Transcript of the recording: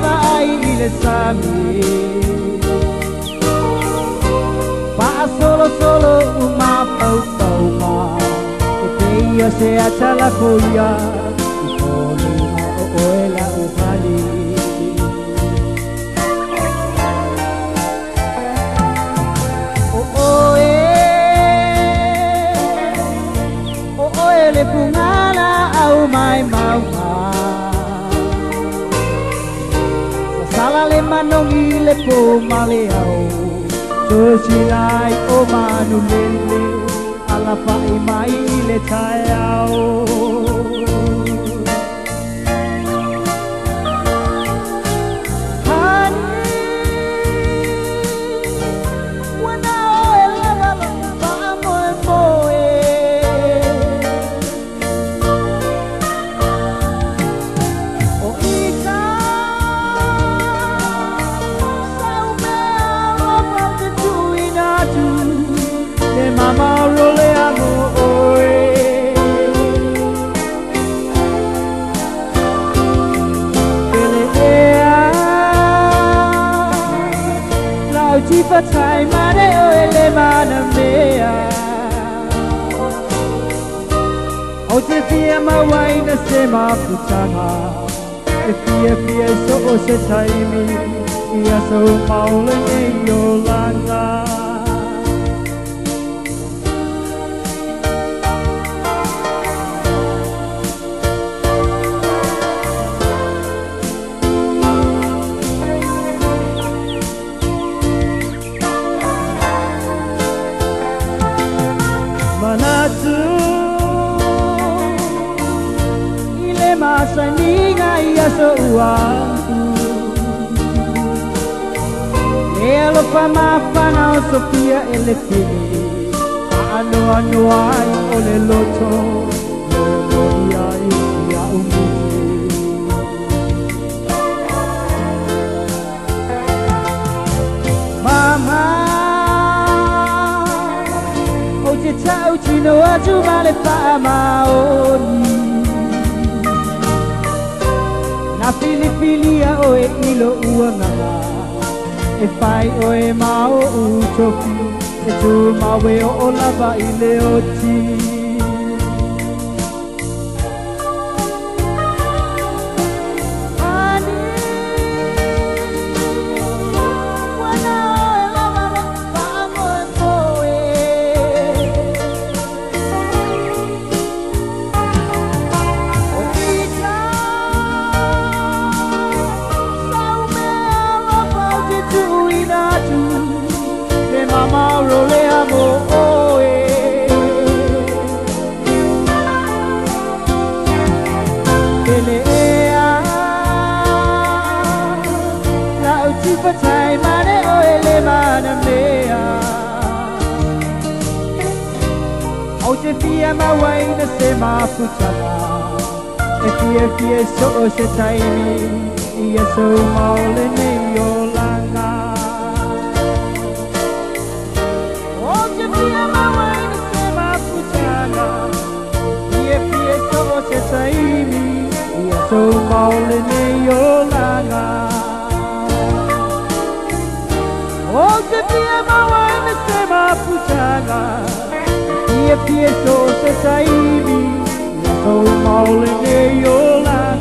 vai le sami pa solo uma pautoma e te io se achala kuya ikoni o ela o kali le pungala au mai mau sala le manongi le po male au so silai o manu lele ala pai mai le tai au Mama role amo oe Pele ea Lau jipa tai mare oe le mana mea O te fia mawai na se maputanga E fia so o se taimi Ia so maule nei o langa Manatu ile masaniga ia so uantu Elo fama fana o Sofia ele fili Ano ai ole loto Loto ia umi Mama Oje tau chino atu male pa maoni Na fili oe ilo uanga E fai oe mao utoki E tu mawe o lava ile oti Mama role amo oe Pele ea La uchipa tai mane oe le mana mea Au te fia mawai na se maputala E fia so o se taimi Ia so maule nei o langa Saimi ia so maule nei o langa O te pia mawai na se maputanga Ia so se saimi ia so maule nei o langa